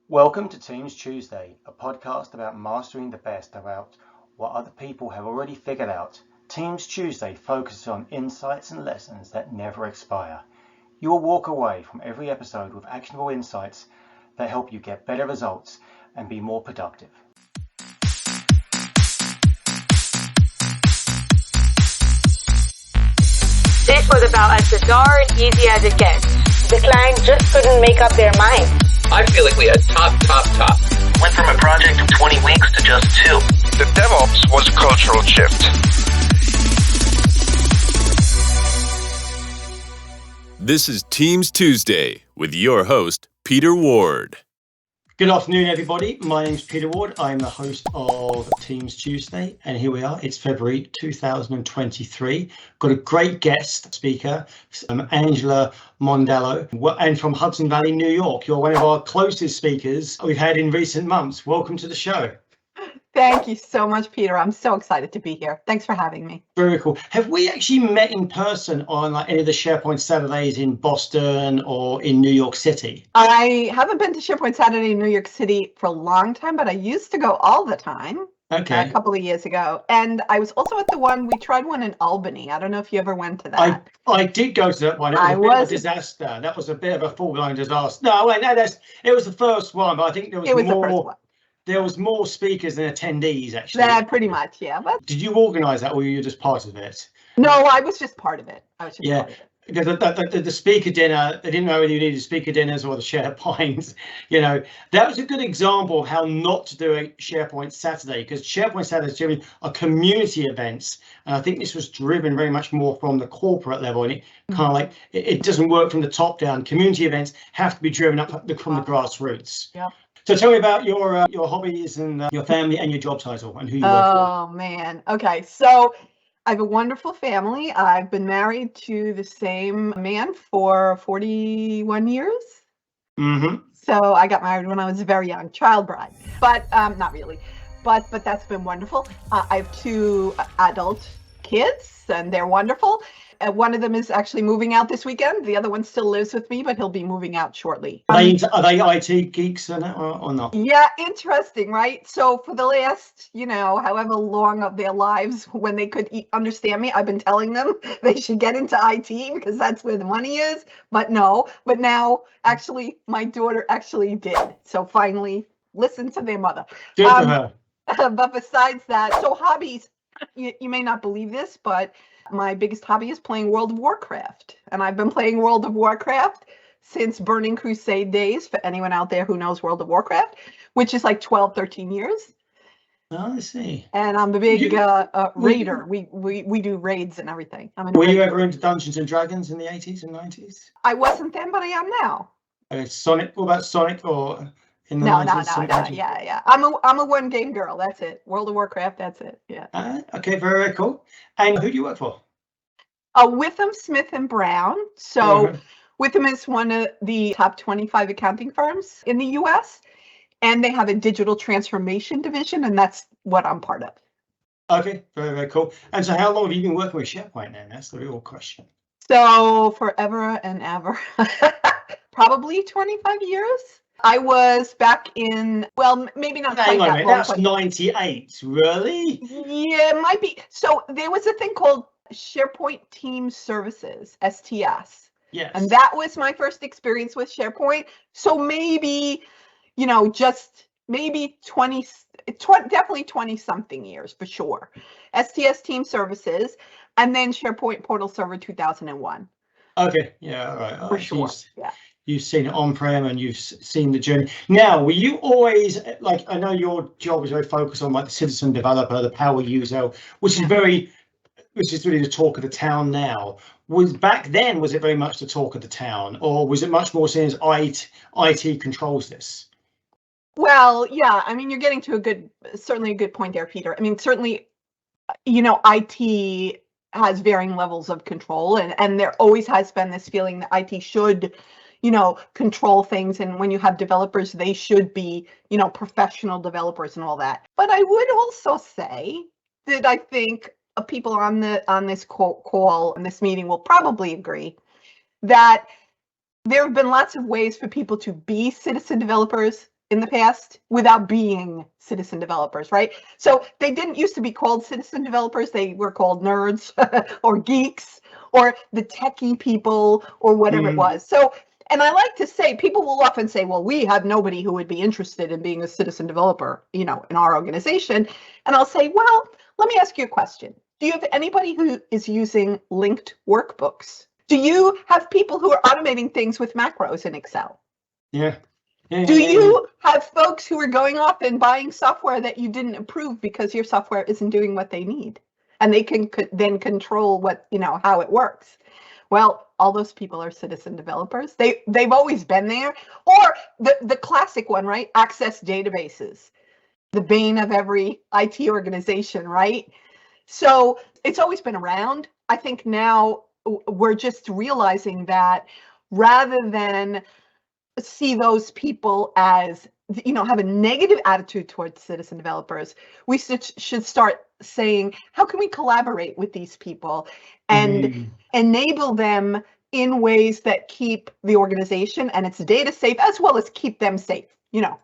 Welcome to Teams Tuesday, a podcast about mastering the best about what other people have already figured out. Teams Tuesday focuses on insights and lessons that never expire. You will walk away from every episode with actionable insights that help you get better results and be more productive. This was about as bizarre and easy as it gets. The client just couldn't make up their mind. I feel like we had top. Went from a project of 20 weeks to just 2. The DevOps was a cultural shift. This is Teams Tuesday with your host, Peter Ward. Good afternoon, everybody. My name's Peter Ward. I'm the host of Teams Tuesday, and here we are. It's February 2023. Got a great guest speaker, Angela Mondello, and from Hudson Valley, New York. You're one of our closest speakers we've had in recent months. Welcome to the show. Thank you so much, Peter. I'm so excited to be here. Thanks for having me. Very cool. Have we actually met in person on like any of the SharePoint Saturdays in Boston or in New York City? I haven't been to SharePoint Saturday in New York City for a long time, but I used to go all the time. Okay. A couple of years ago. And I was also at the one, we tried one in Albany. I don't know if you ever went to that. I did go to that one. It was a bit of a disaster. That was a bit of a full-blown disaster. No, wait, no, it was the first one, but I think there was the first one. There was more speakers than attendees, actually. That pretty much, yeah. But did you organise that, or were you just part of it? No, I was just part of it. Part of it. Because the speaker dinner, they didn't know whether you needed speaker dinners or the SharePoint. That was a good example of how not to do a SharePoint Saturday, because SharePoint Saturdays generally are community events, and I think this was driven very much more from the corporate level, and it kind of like it doesn't work from the top down. Community events have to be driven up from the grassroots. Yeah. So tell me about your hobbies and your family and your job title and who you work for. Oh man. Okay. So I have a wonderful family. I've been married to the same man for 41 years. Mm-hmm. So I got married when I was very young, child bride, but not really. But that's been wonderful. I have 2 adult kids, and they're wonderful. One of them is actually moving out this weekend. The other one still lives with me, but he'll be moving out shortly. Are they IT geeks or not? Yeah, interesting, right? So for the last, however long of their lives, when they could understand me, I've been telling them they should get into IT because that's where the money is. But no, but now actually my daughter actually did. So finally listen to their mother. Good for her. But besides that, so hobbies, you may not believe this, but my biggest hobby is playing World of Warcraft. And I've been playing World of Warcraft since Burning Crusade days, for anyone out there who knows World of Warcraft, which is like 12, 13 years. Oh, I see. And I'm a big raider. We do raids and everything. Were you ever into Dungeons and Dragons in the 80s and 90s? I wasn't then, but I am now. Sonic? What about Sonic or in the No. 90s? Yeah. I'm a one game girl. That's it. World of Warcraft. That's it. Yeah. Okay, very, very cool. And who do you work for? Witham, Smith and Brown. So Witham is one of the top 25 accounting firms in the U.S. And they have a digital transformation division, and that's what I'm part of. Okay, very, very cool. And so how long have you been working with SharePoint then? That's the real question. So forever and ever, probably 25 years. I was back in, well, maybe not quite that long. That's 98, really? Yeah, it might be. So there was a thing called SharePoint Team Services, STS. Yes. And that was my first experience with SharePoint. So maybe, just maybe 20, definitely 20 something years for sure. STS Team Services, and then SharePoint Portal Server 2001. Okay, yeah, all right. For sure, yeah. You've seen it on-prem and you've seen the journey. Now, were you always, I know your job is very focused on the citizen developer, the power user, which is really the talk of the town now. Was it very much the talk of the town, or was it much more seen as IT controls this? Well, yeah, you're getting to certainly a good point there, Peter. Certainly, IT has varying levels of control, and there always has been this feeling that IT should control things. And when you have developers, they should be, professional developers and all that. But I would also say that I think people on this call and this meeting will probably agree that there have been lots of ways for people to be citizen developers in the past without being citizen developers, right? So they didn't used to be called citizen developers. They were called nerds or geeks or the techie people or whatever it was. So, and I like to say, people will often say, well, we have nobody who would be interested in being a citizen developer, you know, in our organization. And I'll say, well, let me ask you a question. Do you have anybody who is using linked workbooks? Do you have people who are automating things with macros in Excel? Yeah. Do you have folks who are going off and buying software that you didn't approve because your software isn't doing what they need? And they can then control what, you know, how it works. Well, all those people are citizen developers. They've always been there. Or the classic one, right? Access databases, the bane of every IT organization, right? So it's always been around. I think now we're just realizing that rather than see those people as, you know, have a negative attitude towards citizen developers, we should start saying, how can we collaborate with these people and enable them in ways that keep the organization and its data safe, as well as keep them safe, you know?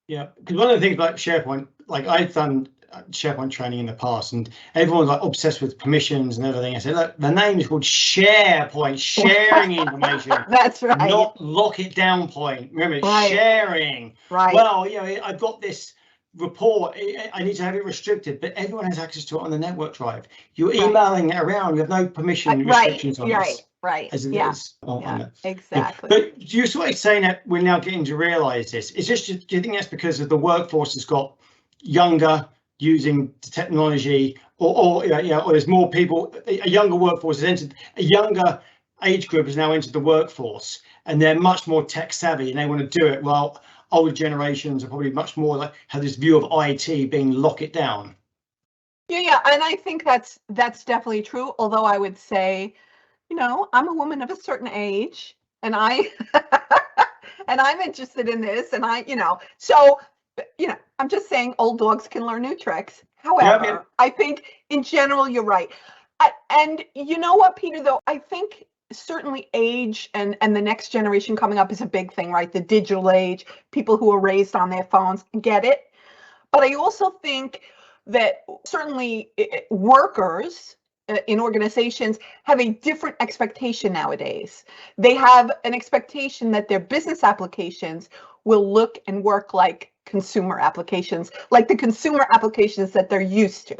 Yeah, because one of the things about SharePoint, like I've done SharePoint training in the past, and everyone's like obsessed with permissions and everything. I said, look, the name is called SharePoint, sharing information. That's right. Not lock it down point. Remember, it's Right. sharing. Right. Well, you know, I've got this report. I need to have it restricted, but everyone has access to it on the network drive. You're emailing it around. You have no permission restrictions on right. this. Right. As it Yeah. is on Yeah. that. Exactly. But you're sort of saying that we're now getting to realize this. Is this, do you think that's because of the workforce has got younger, using technology, or there's more people, a younger workforce has entered, a younger age group has now entered the workforce, and they're much more tech savvy and they want to do it, while older generations are probably much more like have this view of IT being lock it down? Yeah, and I think that's definitely true. Although I would say, you know, I'm a woman of a certain age, and I and I'm interested in this, and I, you know, so, you know, I'm just saying old dogs can learn new tricks. However, I think in general, you're right. And you know what, Peter, though, I think certainly age and the next generation coming up is a big thing, right? The digital age, people who are raised on their phones get it. But I also think that certainly workers in organizations have a different expectation nowadays. They have an expectation that their business applications will look and work like consumer applications, like the consumer applications that they're used to.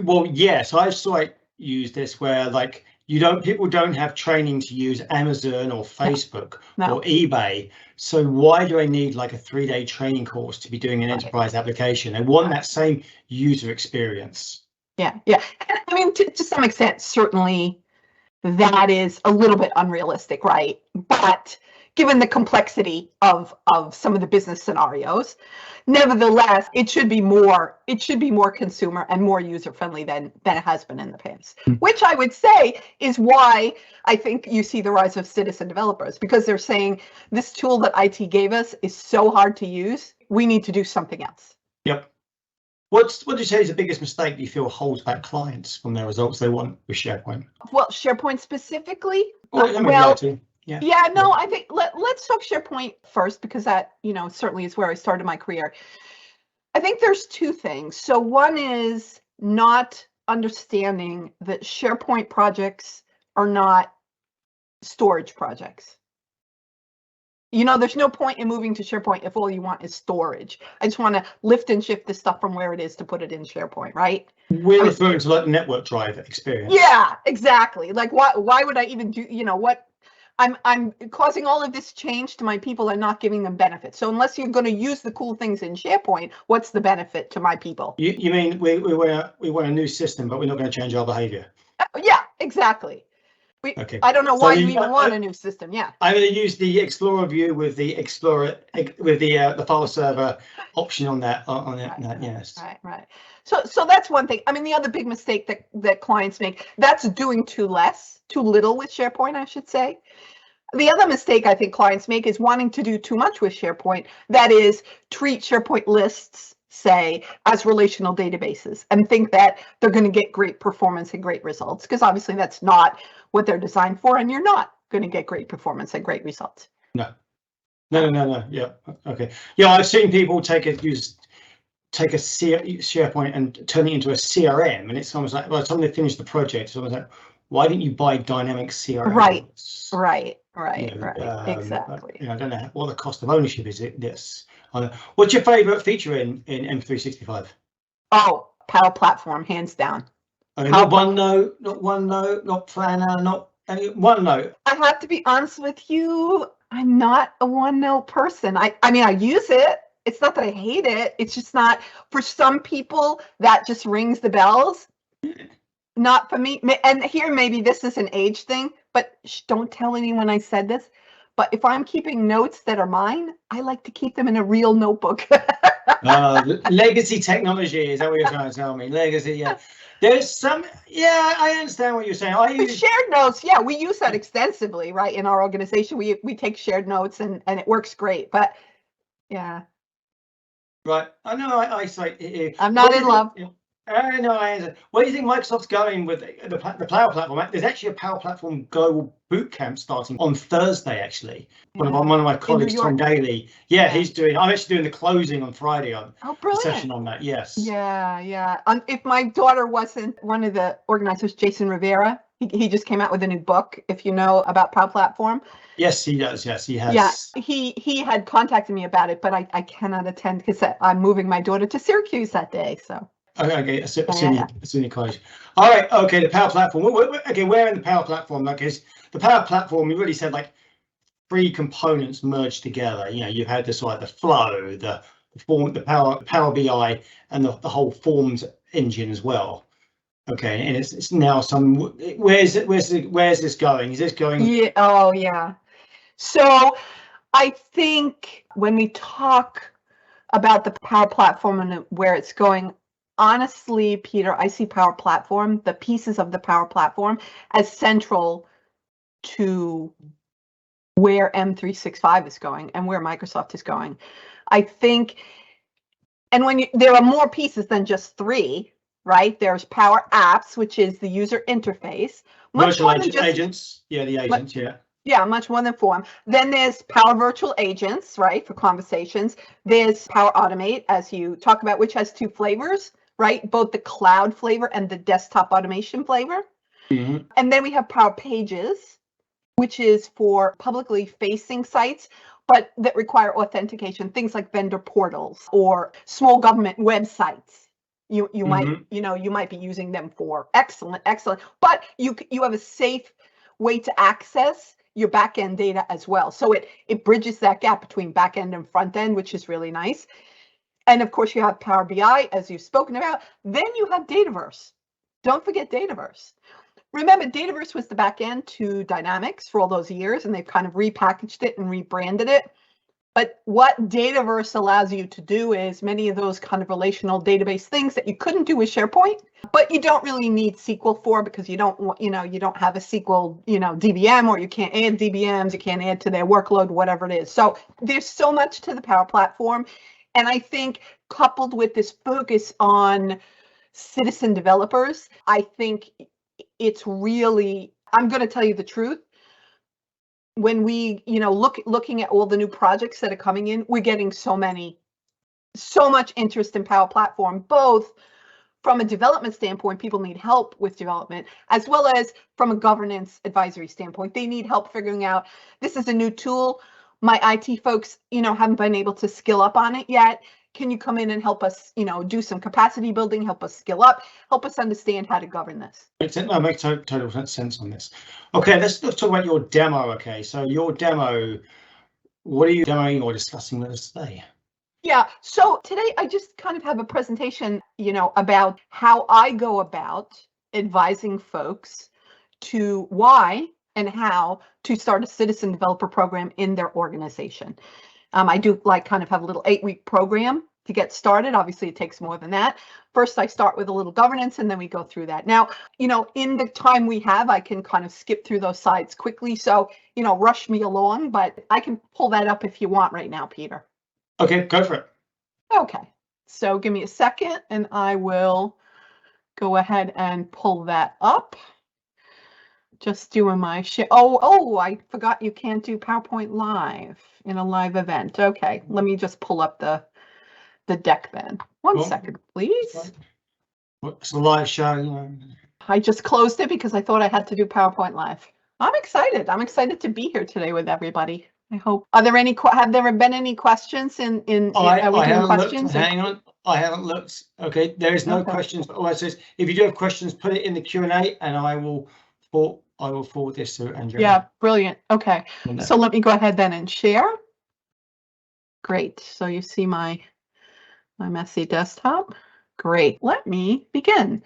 Well, yes, I saw it use this where like people don't have training to use Amazon or Facebook or eBay. So why do I need like a 3-day training course to be doing an enterprise application? I want that same user experience. Yeah. And I mean, to some extent, certainly that is a little bit unrealistic, right? But given the complexity of some of the business scenarios, nevertheless, it should be more consumer and more user friendly than it has been in the past, which I would say is why I think you see the rise of citizen developers, because they're saying this tool that IT gave us is so hard to use, we need to do something else. Yep. What do you say is the biggest mistake you feel holds back clients from their results they want with SharePoint? Well, SharePoint specifically? I think let's talk SharePoint first, because that, you know, certainly is where I started my career. I think there's two things. So one is not understanding that SharePoint projects are not storage projects. You know, there's no point in moving to SharePoint if all you want is storage. I just want to lift and shift the stuff from where it is to put it in SharePoint, right? We're referring to like network drive experience. Yeah, exactly. Like why would I even do, you know, what I'm causing all of this change to my people and not giving them benefits. So unless you're going to use the cool things in SharePoint, what's the benefit to my people? You mean we want a new system, but we're not going to change our behavior? Yeah, exactly. Okay. I don't know why you even want a new system. Yeah. I'm going to use the Explorer view with the Explorer with the file server option on that. Yes. Right. So that's one thing. I mean, the other big mistake that clients make, that's doing too little with SharePoint, I should say. The other mistake I think clients make is wanting to do too much with SharePoint. That is, treat SharePoint lists, say, as relational databases and think that they're going to get great performance and great results, because obviously that's not what they're designed for, and you're not going to get great performance and great results. No, No. Yeah. Okay. Yeah, I've seen people take a SharePoint and turn it into a CRM, and it's almost like, by the time they finish the project, it's almost like, why didn't you buy dynamic CRM? Right. Exactly. I don't know what the cost of ownership is. What's your favorite feature in M365? Oh, Power Platform, hands down. Okay, not OneNote, not Planner, not any OneNote. I have to be honest with you. I'm not a OneNote person. I mean, I use it. It's not that I hate it. It's just not, for some people, that just rings the bells. Not for me. And here, maybe this is an age thing, but don't tell anyone I said this. But if I'm keeping notes that are mine, I like to keep them in a real notebook. Legacy technology, is that what you're trying to tell me? Legacy, yeah. There's some, yeah, I understand what you're saying. Shared notes, yeah, we use that extensively, right? In our organization, we take shared notes, and it works great. But yeah, right. I know. I say I'm not in love. I know. I understand. Where do you think Microsoft's going with the Power Platform? There's actually a Power Platform Global Bootcamp starting on Thursday. Actually, one of my colleagues, Tom Daly. Yeah, he's doing. I'm actually doing the closing on Friday on a session on that. Yes. Yeah. If my daughter wasn't one of the organizers, Jason Rivera, he just came out with a new book. If you know about Power Platform. Yes, he does. Yes, he has. Yeah, he had contacted me about it, but I cannot attend because I'm moving my daughter to Syracuse that day. So. Okay, SUNY College. All right, okay, the Power Platform. We're in the Power Platform, because the Power Platform, we really said like 3 components merged together. You know, you've had this like the flow, the form, the Power BI, and the whole forms engine as well. Okay, and it's now some. Where's this going? Is this going? Yeah. Oh, yeah. So I think when we talk about the Power Platform and where it's going, honestly, Peter, I see Power Platform, the pieces of the Power Platform, as central to where M365 is going and where Microsoft is going. I think, and there are more pieces than just 3, right? There's Power Apps, which is the user interface. Virtual agents. Yeah, the agents, yeah. Yeah, much more than form. Then there's Power Virtual Agents, right, for conversations. There's Power Automate, as you talk about, which has 2 flavors, right? Both the cloud flavor and the desktop automation flavor. Mm-hmm. And then we have Power Pages, which is for publicly facing sites, but that require authentication, things like vendor portals or small government websites. You might, you might be using them for excellent, but you have a safe way to access your back-end data as well. So it bridges that gap between back-end and front-end, which is really nice. And of course, you have Power BI, as you've spoken about. Then you have Dataverse. Don't forget Dataverse. Remember, Dataverse was the back end to Dynamics for all those years, and they've kind of repackaged it and rebranded it. But what Dataverse allows you to do is many of those kind of relational database things that you couldn't do with SharePoint, but you don't really need SQL for, because you don't have a SQL, DBM, or you can't add DBMs, you can't add to their workload, whatever it is. So there's so much to the Power Platform. And I think coupled with this focus on citizen developers, I think it's really, I'm going to tell you the truth. When we, looking at all the new projects that are coming in, we're getting so much interest in Power Platform, both from a development standpoint, people need help with development, as well as from a governance advisory standpoint. They need help figuring out, this is a new tool. My IT folks, haven't been able to skill up on it yet. Can you come in and help us, do some capacity building, help us skill up, help us understand how to govern this? Makes total sense on this. Okay, let's talk about your demo. Okay, so your demo, what are you demoing or discussing with us today? Yeah, so today I just kind of have a presentation, about how I go about advising folks to why and how to start a citizen developer program in their organization. I do kind of have a little 8-week program to get started. Obviously, it takes more than that. First, I start with a little governance, and then we go through that. Now, in the time we have, I can kind of skip through those slides quickly. So, rush me along, but I can pull that up if you want right now, Peter. Okay, go for it. Okay, so give me a second, and I will go ahead and pull that up. Just doing my share. Oh, I forgot you can't do PowerPoint live in a live event. Okay, let me just pull up the deck then. One second, please. It's a live show. I just closed it because I thought I had to do PowerPoint live. I'm excited. I'm excited to be here today with everybody. I hope. Have there been any questions in I doing haven't questions? looked. Hang on. I haven't looked. Okay, there is no questions. But all it says, if you do have questions, put it in the Q&A, and I will forward this to Andrea. Yeah, brilliant. Okay, so let me go ahead then and share. Great. So you see my messy desktop. Great. Let me begin.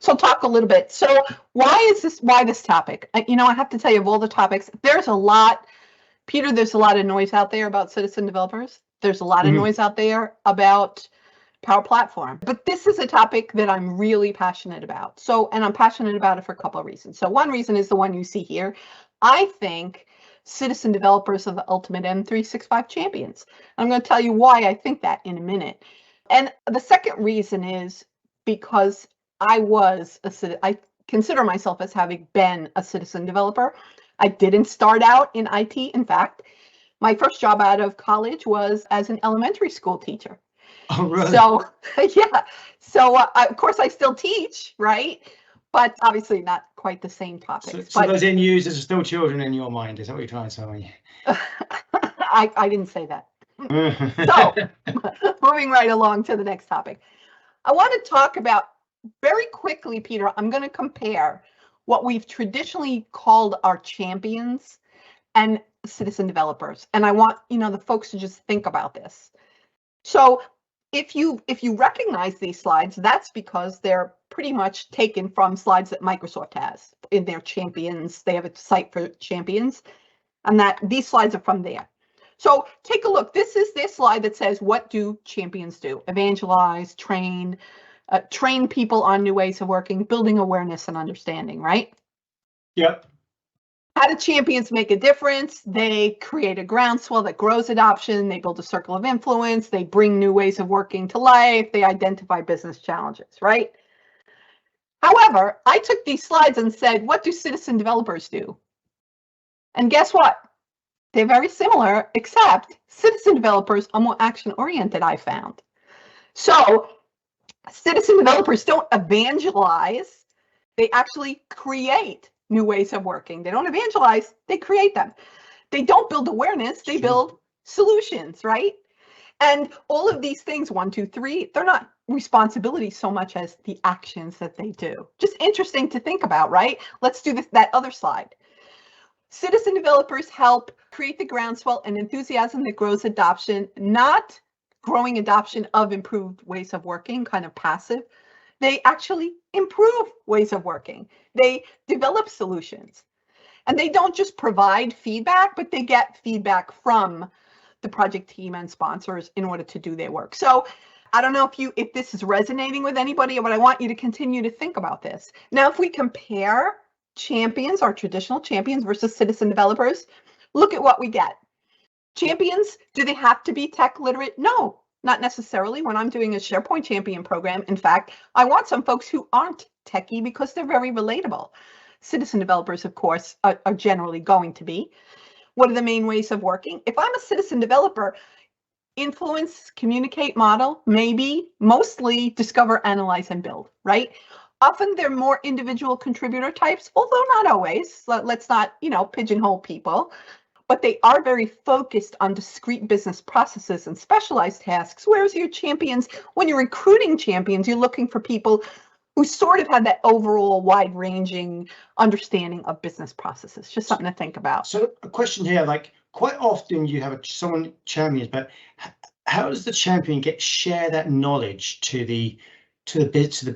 So talk a little bit. So why this topic? I have to tell you, of all the topics, there's a lot. Peter, there's a lot of noise out there about citizen developers. There's a lot of noise out there about Power Platform. But this is a topic that I'm really passionate about. And I'm passionate about it for a couple of reasons. So one reason is the one you see here. I think citizen developers are the ultimate M365 champions. I'm going to tell you why I think that in a minute. And the second reason is because I consider myself as having been a citizen developer. I didn't start out in IT. In fact, my first job out of college was as an elementary school teacher. Oh, really? So, yeah. So, of course, I still teach, right? But obviously not quite the same topics. So those end users are still children in your mind, is that what you're trying to tell me? I didn't say that. So, moving right along to the next topic. I want to talk about very quickly, Peter, I'm going to compare what we've traditionally called our champions and citizen developers. And I want, the folks to just think about this. So if you recognize these slides, that's because they're pretty much taken from slides that Microsoft has in their champions. They have a site for champions, and that these slides are from there. So take a look. This is their slide that says, what do champions do? Evangelize, train people on new ways of working, building awareness and understanding, right? Yep. How do champions make a difference? They create a groundswell that grows adoption. They build a circle of influence. They bring new ways of working to life. They identify business challenges, right? However, I took these slides and said, what do citizen developers do? And guess what? They're very similar, except citizen developers are more action-oriented, I found. So citizen developers don't evangelize. They actually create new ways of working. They don't evangelize, they create them. They don't build awareness, they build solutions, right? And all of these things, 1, 2, 3, they're not responsibility so much as the actions that they do. Just interesting to think about, right? Let's do that other slide. Citizen developers help create the groundswell and enthusiasm that grows adoption, not growing adoption of improved ways of working, kind of passive. They actually improve ways of working. They develop solutions. And they don't just provide feedback, but they get feedback from the project team and sponsors in order to do their work. So I don't know if this is resonating with anybody, but I want you to continue to think about this. Now, if we compare champions, our traditional champions versus citizen developers, look at what we get. Champions, do they have to be tech literate? No, not necessarily. When I'm doing a SharePoint champion program, in fact, I want some folks who aren't techie because they're very relatable. Citizen developers, of course, are generally going to be. What are the main ways of working? If I'm a citizen developer, influence, communicate, model, maybe, mostly discover, analyze, and build, right? Often they're more individual contributor types, although not always. Let's not, pigeonhole people. But they are very focused on discrete business processes and specialized tasks. Whereas your champions, when you're recruiting champions, you're looking for people who sort of have that overall wide-ranging understanding of business processes. Just something to think about. So a question here, like quite often you have someone champions, but how does the champion share that knowledge to the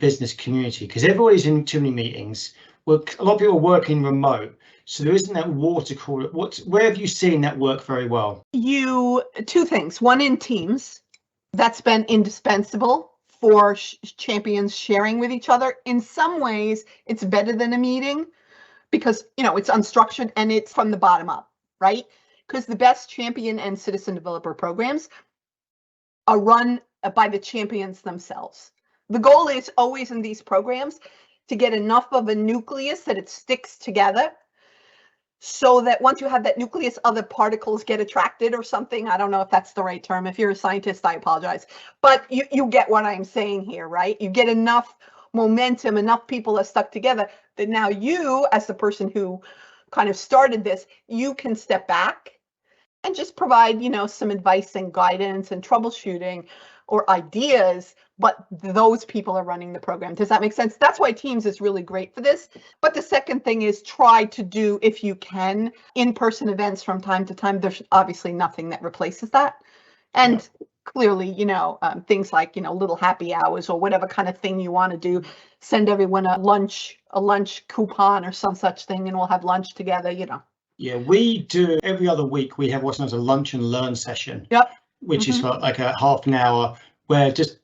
business community? Because everybody's in too many meetings. Well, a lot of people are working remote, so there isn't that water cooler. Where have you seen that work very well? Two things. One, in Teams, that's been indispensable for champions sharing with each other. In some ways, it's better than a meeting because, it's unstructured and it's from the bottom up, right? Because the best champion and citizen developer programs are run by the champions themselves. The goal is always in these programs to get enough of a nucleus that it sticks together, so that once you have that nucleus, other particles get attracted or something. I don't know if that's the right term. If you're a scientist, I apologize. But you get what I'm saying here, right? You get enough momentum, enough people are stuck together that now you, as the person who kind of started this, you can step back and just provide, some advice and guidance and troubleshooting or ideas, but those people are running the program. Does that make sense? That's why Teams is really great for this. But the second thing is try to do, if you can, in-person events from time to time. There's obviously nothing that replaces that. And clearly, things like, little happy hours or whatever kind of thing you want to do. Send everyone a lunch coupon or some such thing, and we'll have lunch together, Yeah, we do every other week. We have what's known as a lunch and learn session. Yep. Which is for like a half an hour, where just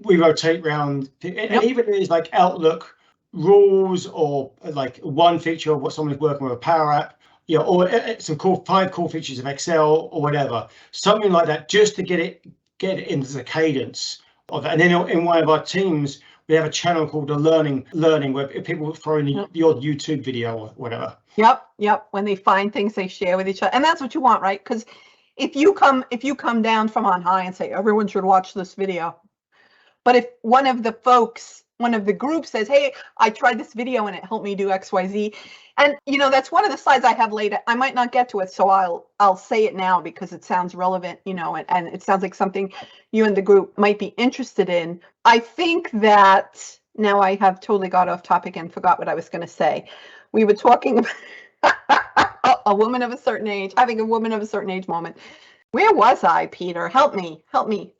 we rotate around, and even if it's like Outlook rules or like one feature of what someone's working with a Power App, or some 5 cool features of Excel or whatever, something like that, just to get it into the cadence of it. And then in one of our teams, we have a channel called the Learning, where people throw in the odd YouTube video or whatever. Yep. When they find things, they share with each other, and that's what you want, right? Because if you come down from on high and say everyone should watch this video, but if one of the groups says, hey, I tried this video and it helped me do XYZ, and that's one of the slides I have later. I might not get to it, so I'll say it now because it sounds relevant, and it sounds like something you and the group might be interested in. I think that now I have totally got off topic and forgot what I was going to say. We were talking about a woman of a certain age, having a woman of a certain age moment. Where was I, Peter? Help me.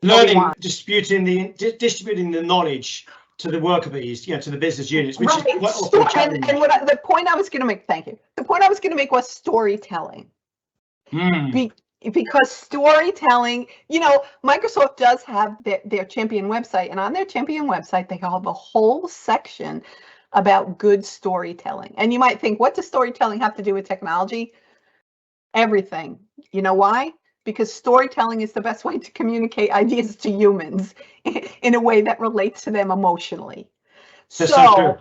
Learning, distributing the knowledge to the worker bees, to the business units, which is quite often challenging. And the point I was going to make, thank you. The point I was going to make was storytelling. Because storytelling, Microsoft does have their champion website, and on their champion website, they have a whole section about good storytelling. And you might think, what does storytelling have to do with technology? Everything. You know why? Because storytelling is the best way to communicate ideas to humans in a way that relates to them emotionally. That's so true.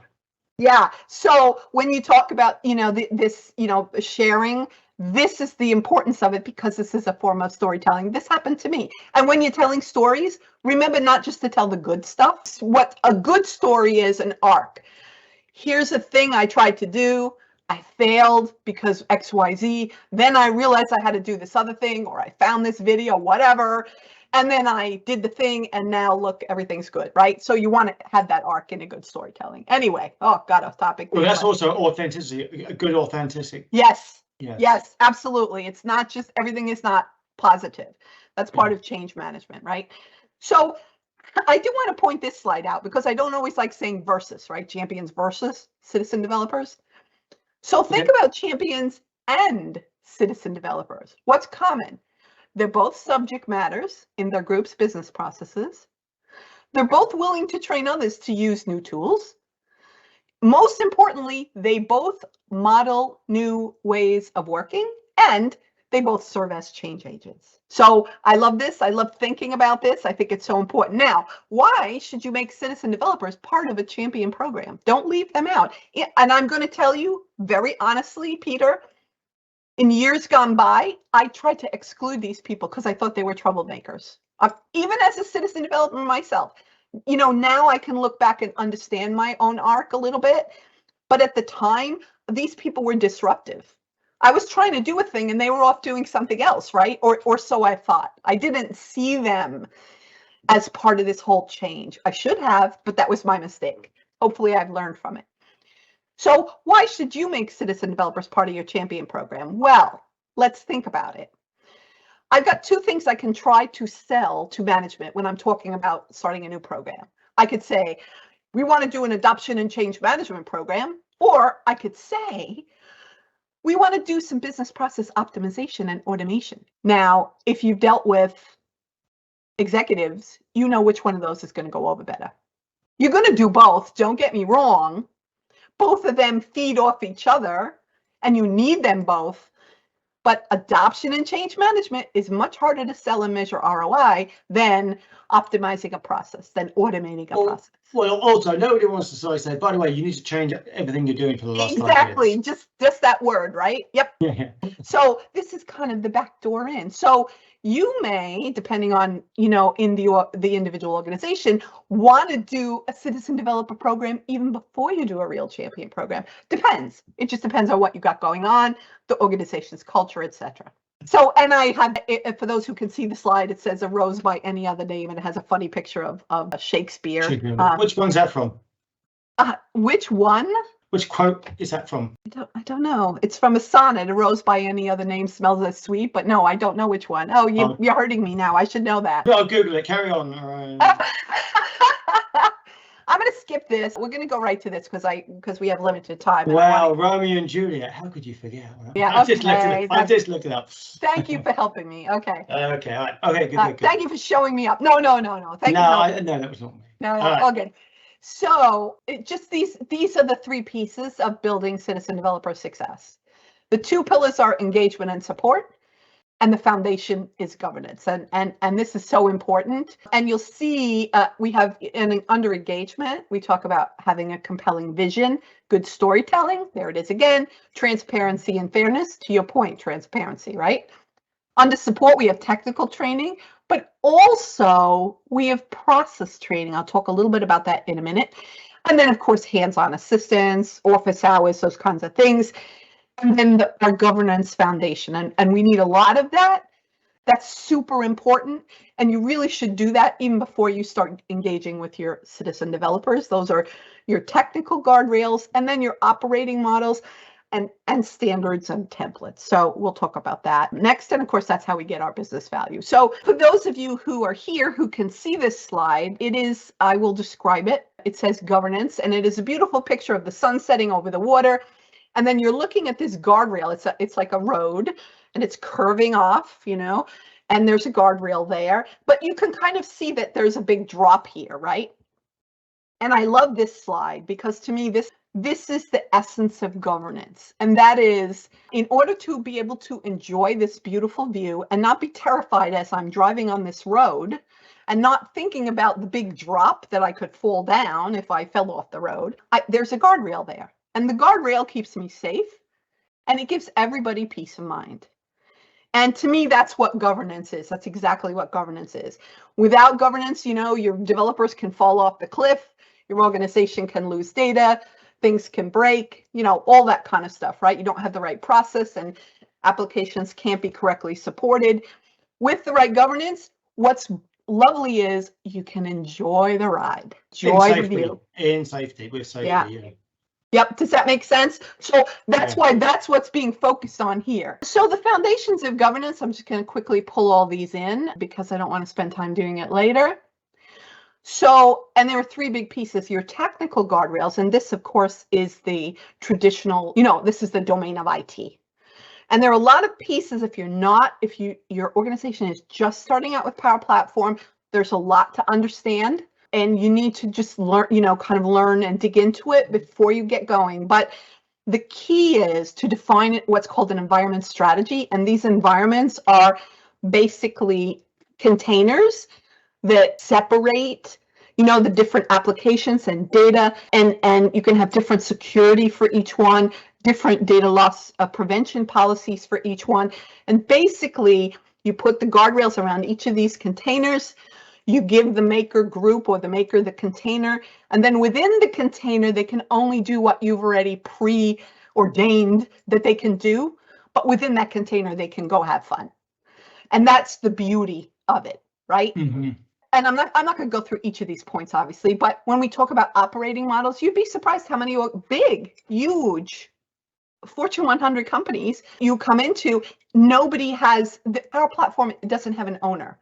Yeah. So when you talk about, this, sharing, this is the importance of it, because this is a form of storytelling. This happened to me. And when you're telling stories, remember not just to tell the good stuff. What a good story is, an arc. Here's a thing I tried to do. I failed because XYZ. Then I realized I had to do this other thing, or I found this video, whatever. And then I did the thing, and now look, everything's good, right? So you want to have that arc in a good storytelling. Anyway, got off topic. Well, that's also authenticity, a good authenticity. Yes, absolutely. It's not just, everything is not positive. That's part of change management, right? So I do want to point this slide out, because I don't always like saying versus, right? Champions versus citizen developers. So think about champions and citizen developers. What's common? They're both subject matters in their group's business processes. They're both willing to train others to use new tools. Most importantly, they both model new ways of working, and they both serve as change agents. So I love this. I love thinking about this. I think it's so important. Now, why should you make citizen developers part of a champion program? Don't leave them out. And I'm going to tell you very honestly, Peter, in years gone by, I tried to exclude these people because I thought they were troublemakers. Even as a citizen developer myself, now I can look back and understand my own arc a little bit. But at the time, these people were disruptive. I was trying to do a thing and they were off doing something else, right? Or so I thought. I didn't see them as part of this whole change. I should have, but that was my mistake. Hopefully I've learned from it. So why should you make citizen developers part of your champion program? Well, let's think about it. I've got 2 things I can try to sell to management when I'm talking about starting a new program. I could say, we want to do an adoption and change management program, or I could say, we want to do some business process optimization and automation. Now, if you've dealt with executives, you know which one of those is going to go over better. You're going to do both, don't get me wrong. Both of them feed off each other, and you need them both. But adoption and change management is much harder to sell and measure ROI than optimizing a process, than automating a process. Well, also, nobody wants to sort of say, by the way, you need to change everything you're doing for the last 5 years. Exactly, just that word, right? Yep. Yeah. So this is kind of the back door in. So you may, depending on, in the individual organization, want to do a citizen developer program even before you do a real champion program. Depends. It just depends on what you got going on, the organization's culture, etc. So, and I have, for those who can see the slide, it says a rose by any other name, and it has a funny picture of Shakespeare. Which one's that from? Which one? Which quote is that from? I don't know. It's from a sonnet. A rose by any other name smells as sweet, but no, I don't know which one. Oh, you're hurting me now. I should know that. I'll Google it. Carry on. I'm going to skip this. We're going to go right to this because we have limited time. Wow, Romeo and Juliet. How could you forget? Yeah, I just looked it up. Thank you for helping me. Okay. Okay. All right. Okay. Good. Thank you for showing me up. No. Thank you. No, that was not me. No. Right. Okay. So these are the 3 pieces of building citizen developer success. The 2 pillars are engagement and support, and the foundation is governance. And this is so important. And you'll see we have under engagement, we talk about having a compelling vision, good storytelling. There it is again, transparency and fairness. To your point, transparency, right? Under support, we have technical training, but also we have process training. I'll talk a little bit about that in a minute. And then, of course, hands-on assistance, office hours, those kinds of things. And then our governance foundation. And we need a lot of that. That's super important. And you really should do that even before you start engaging with your citizen developers. Those are your technical guardrails, and then your operating models and standards and templates. So we'll talk about that next. And of course, that's how we get our business value. So for those of you who are here who can see this slide, I will describe it. It says governance, and it is a beautiful picture of the sun setting over the water. And then you're looking at this guardrail. It's like a road, and it's curving off, and there's a guardrail there. But you can kind of see that there's a big drop here, right? And I love this slide because to me, this is the essence of governance. And that is, in order to be able to enjoy this beautiful view and not be terrified as I'm driving on this road and not thinking about the big drop that I could fall down if I fell off the road, there's a guardrail there. And the guardrail keeps me safe, and it gives everybody peace of mind. And to me, that's what governance is. That's exactly what governance is. Without governance, your developers can fall off the cliff, your organization can lose data, things can break, all that kind of stuff, right? You don't have the right process, and applications can't be correctly supported. With the right governance, what's lovely is you can enjoy the ride. Enjoy the view. In safety, with safety, yeah. Yep. Does that make sense? So that's why that's what's being focused on here. So the foundations of governance, I'm just going to quickly pull all these in because I don't want to spend time doing it later. So, and there are 3 big pieces, your technical guardrails. And this, of course, is the traditional, this is the domain of IT. And there are a lot of pieces if your organization is just starting out with Power Platform, there's a lot to understand. And you need to just learn, kind of learn and dig into it before you get going. But the key is to define what's called an environment strategy. And these environments are basically containers that separate, the different applications and data. And you can have different security for each one, different data loss prevention policies for each one. And basically, you put the guardrails around each of these containers. You give the maker group or the maker the container, and then within the container, they can only do what you've already preordained that they can do, but within that container, they can go have fun. And that's the beauty of it, right? Mm-hmm. And I'm not going to go through each of these points, obviously, but when we talk about operating models, you'd be surprised how many big, huge Fortune 100 companies you come into, nobody has, our platform doesn't have an owner.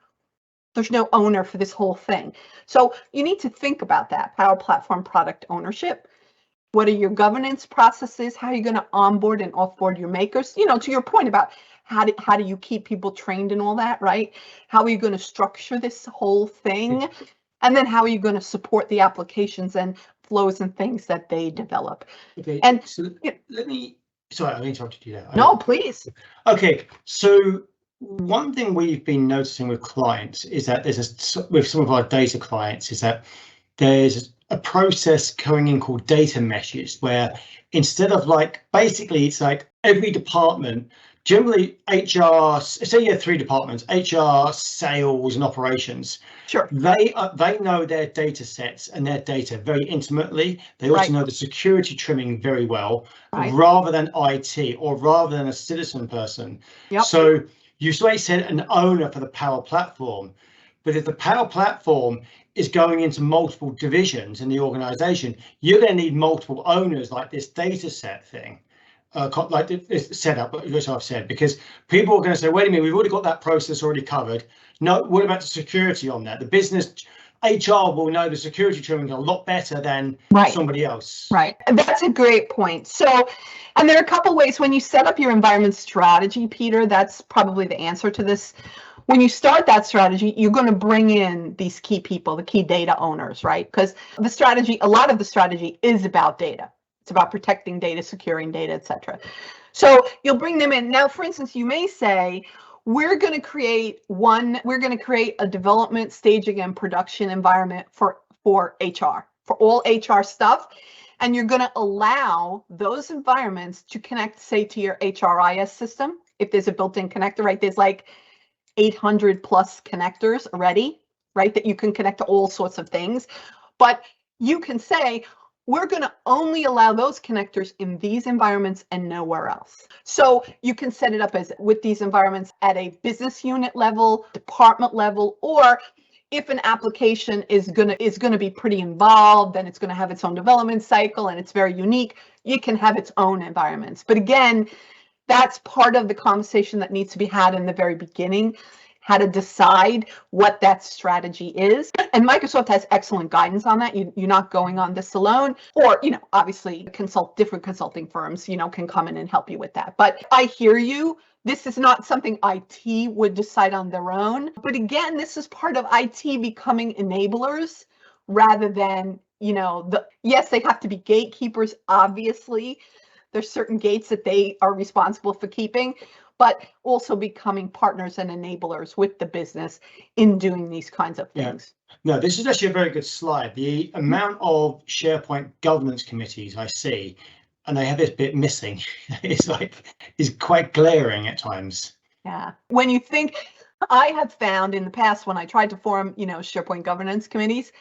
There's no owner for this whole thing. So you need to think about that, Power Platform product ownership. What are your governance processes? How are you going to onboard and offboard your makers? To your point about how do you keep people trained and all that, right? How are you going to structure this whole thing? And then how are you going to support the applications and flows and things that they develop? Okay, and so let me Sorry, I interrupted you there. No, please. Okay, so one thing we've been noticing with clients is that with some of our data clients is that there's a process going in called data meshes, where instead of basically it's like every department, generally HR, say you have 3 departments, HR, sales and operations. Sure. They know their data sets and their data very intimately. They also know the security trimming very well, rather than IT or rather than a citizen person. Yep. So you said an owner for the Power Platform, but if the Power Platform is going into multiple divisions in the organization, you're going to need multiple owners like this data set thing. Like this setup, which I've said, because people are going to say, wait a minute, we've already got that process already covered. No, what about the security on that? The business HR will know the security trimming a lot better than somebody else. Right. That's a great point. So, and there are a couple ways when you set up your environment strategy, Peter, that's probably the answer to this. When you start that strategy, you're going to bring in these key people, the key data owners, right? Because the strategy, a lot of the strategy is about data. It's about protecting data, securing data, etc. So you'll bring them in. Now, for instance, you may say, we're going to create a development, staging, and production environment for HR, for all HR stuff. And you're going to allow those environments to connect, say, to your HRIS system. If there's a built-in connector, right? There's like 800 plus connectors already, right? That you can connect to all sorts of things. But you can say, we're going to only allow those connectors in these environments and nowhere else. So you can set it up as with these environments at a business unit level, department level, or if an application is going to be pretty involved, then it's going to have its own development cycle and it's very unique, you can have its own environments. But again, that's part of the conversation that needs to be had in the very beginning, how to decide what that strategy is. And Microsoft has excellent guidance on that. You're not going on this alone, or, obviously different consulting firms, can come in and help you with that. But I hear you. This is not something IT would decide on their own. But again, this is part of IT becoming enablers rather than, yes, they have to be gatekeepers, obviously. There's certain gates that they are responsible for keeping, but also becoming partners and enablers with the business in doing these kinds of things. Yeah. No, this is actually a very good slide. The amount of SharePoint governance committees I see, and they have this bit missing, is quite glaring at times. Yeah. When you think, I have found in the past when I tried to form, SharePoint governance committees,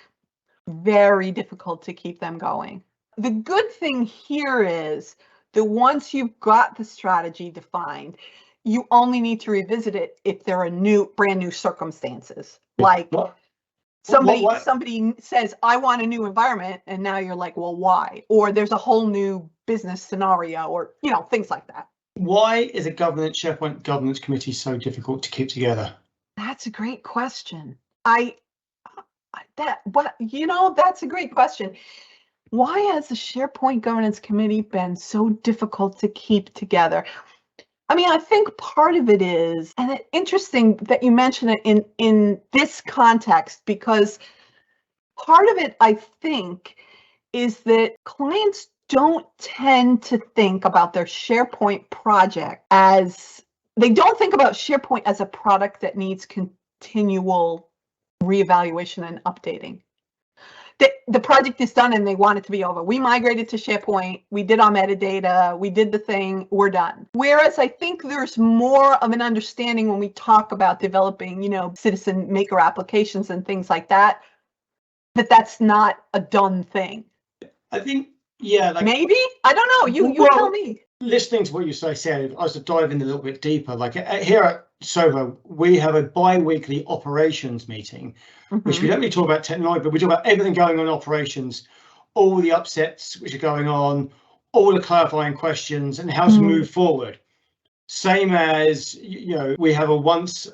very difficult to keep them going. The good thing here is that once you've got the strategy defined, you only need to revisit it if there are brand new circumstances. Like somebody says, I want a new environment, and now you're like, well, why? Or there's a whole new business scenario, or things like that. Why is a SharePoint governance committee so difficult to keep together? That's a great question. That's a great question. Why has the SharePoint governance committee been so difficult to keep together? I mean, I think part of it is, and it's interesting that you mention it in this context, because part of it, I think, is that clients don't tend to think about their SharePoint project they don't think about SharePoint as a product that needs continual reevaluation and updating. The project is done and they want it to be over. We migrated to SharePoint, we did our metadata, we did the thing, we're done. Whereas I think there's more of an understanding when we talk about developing, citizen maker applications and things like that, that's not a done thing. I think, yeah. Maybe? I don't know. You tell me. Listening to what you said, I was to dive in a little bit deeper. Like here at Sovo, we have a bi-weekly operations meeting, which we don't really talk about technology, but we talk about everything going on in operations, all the upsets which are going on, all the clarifying questions, and how to move forward. Same as, we have a once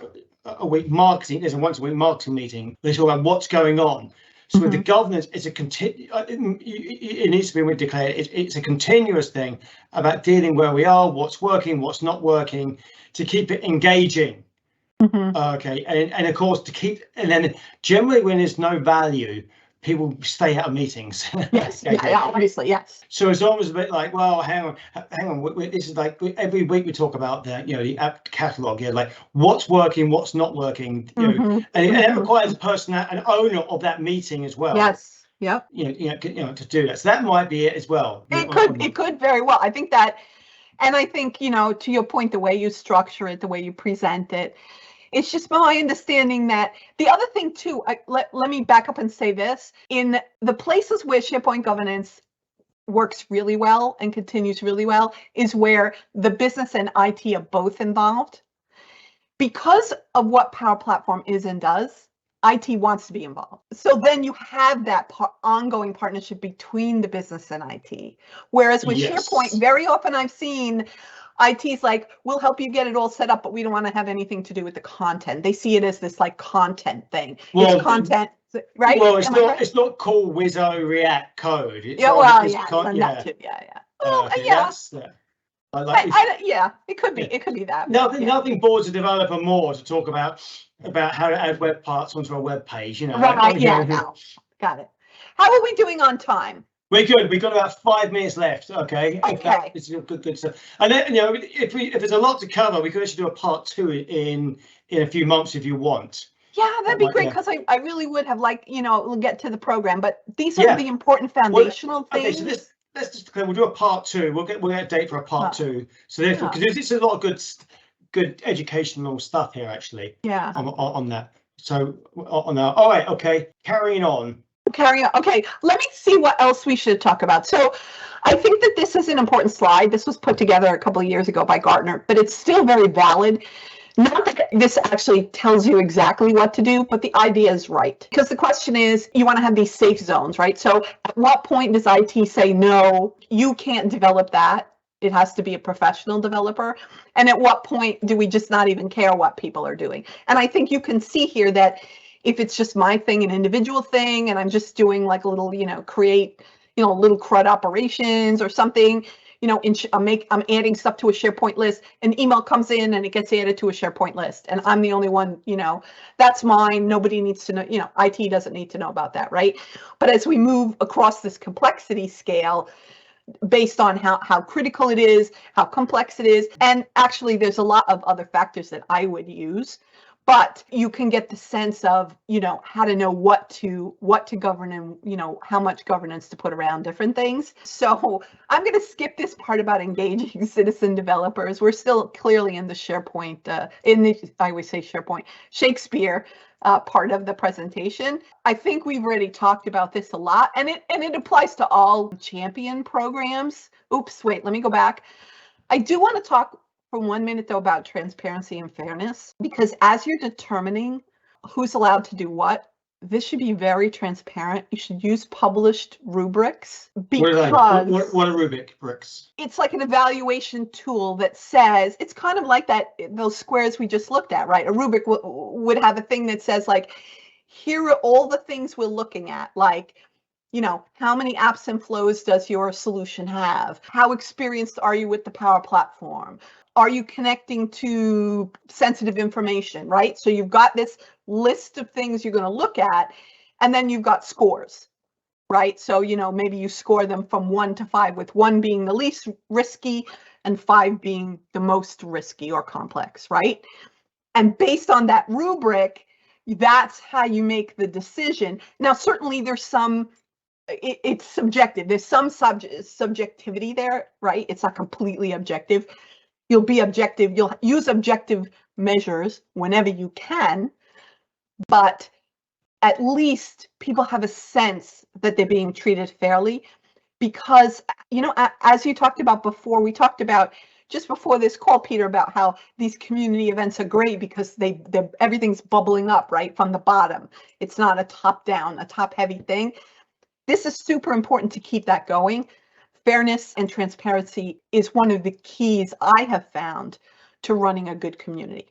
a week marketing. There's a once a week marketing meeting. They talk about what's going on. So with the governance, it's it needs to be declared. It's a continuous thing about dealing where we are, what's working, what's not working, to keep it engaging. Okay, and of course and then generally when there's no value, people stay out of meetings. Yes, yeah, obviously, yes. So it's almost a bit like, well, hang on. This is like every week we talk about the app catalog. Yeah, like what's working, what's not working. And it requires a person, an owner of that meeting as well. Yes. Yep. To do that. So that might be it as well. It could very well. I think that, and I think, to your point, the way you structure it, the way you present it, it's just my understanding that the other thing too, let me back up and say this, in the places where SharePoint governance works really well and continues really well is where the business and IT are both involved. Because of what Power Platform is and does, IT wants to be involved. So then you have that ongoing partnership between the business and IT. Whereas with SharePoint, very often I've seen IT's like, we'll help you get it all set up, but we don't want to have anything to do with the content. They see it as this like content thing. Well, it's content, right? Well, it's not call Wizzo React code. It's that too. It could be. It could be that. Nothing bores a developer more to talk about how to add web parts onto a web page. Right. Got it. How are we doing on time? We're good. We've got about 5 minutes left. Okay. It's good stuff. And then, if there's a lot to cover, we could actually do a part 2 in a few months if you want. Yeah, that'd be great, because I really would have we'll get to the program, but these are the important foundational things. Okay, so let's just we'll do a part 2. We'll get a date for a part 2. So therefore, because there's a lot of good educational stuff here actually. Yeah. On that. So on that. All right. Okay. Carrying on. Okay, let me see what else we should talk about. So I think that this is an important slide. This was put together a couple of years ago by Gartner, but it's still very valid. Not that this actually tells you exactly what to do, but the idea is right. Because the question is, you want to have these safe zones, right? So at what point does IT say, no, you can't develop that? It has to be a professional developer. And at what point do we just not even care what people are doing? And I think you can see here that if it's just my thing, an individual thing, and I'm just doing like a little, create, little CRUD operations or something, I'm adding stuff to a SharePoint list, an email comes in and it gets added to a SharePoint list, and I'm the only one, that's mine. Nobody needs to know, IT doesn't need to know about that, right? But as we move across this complexity scale, based on how critical it is, how complex it is, and actually there's a lot of other factors that I would use. But you can get the sense of, how to know what to govern and, how much governance to put around different things. So I'm going to skip this part about engaging citizen developers. We're still clearly in the SharePoint, I always say SharePoint, Shakespeare part of the presentation. I think we've already talked about this a lot, and it applies to all champion programs. Oops, wait, let me go back. I do want to talk for 1 minute, though, about transparency and fairness, because as you're determining who's allowed to do what, this should be very transparent. You should use published rubrics, because what are rubrics? It's like an evaluation tool that says, it's kind of like those squares we just looked at, right? A rubric would have a thing that says, like, here are all the things we're looking at, like, how many apps and flows does your solution have? How experienced are you with the Power Platform? Are you connecting to sensitive information, right? So you've got this list of things you're going to look at, and then you've got scores, right? So, maybe you score them from 1 to 5, with 1 being the least risky and 5 being the most risky or complex, right? And based on that rubric, that's how you make the decision. Now, certainly there's it's subjective. There's some subjectivity there, right? It's not completely objective. You'll be objective. You'll use objective measures whenever you can, but at least people have a sense that they're being treated fairly, because, as you talked about before, we talked about just before this call, Peter, about how these community events are great because everything's bubbling up right from the bottom. It's not a top-down, a top-heavy thing. This is super important to keep that going. Fairness and transparency is one of the keys I have found to running a good community.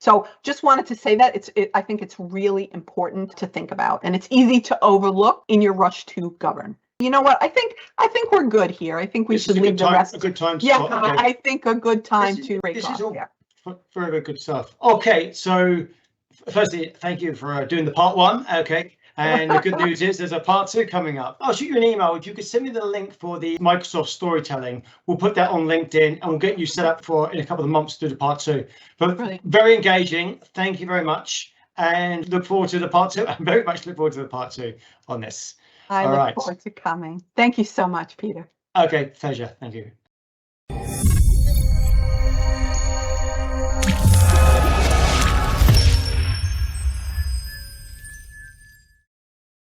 So just wanted to say that I think it's really important to think about, and it's easy to overlook in your rush to govern. You know what? I think we're good here. I think we should leave the rest. A good time. Yeah, okay. I think a good time to break off. This is all very good stuff. Okay, so firstly, thank you for doing the part 1. Okay. And the good news is there's a part 2 coming up. I'll shoot you an email. If you could send me the link for the Microsoft storytelling, we'll put that on LinkedIn and we'll get you set up for in a couple of months to do the part 2. But Brilliant. very engaging. Thank you very much. And look forward to the part 2. I very much look forward to the part 2 on this. I All look right. forward to coming. Thank you so much, Peter. Okay, pleasure. Thank you.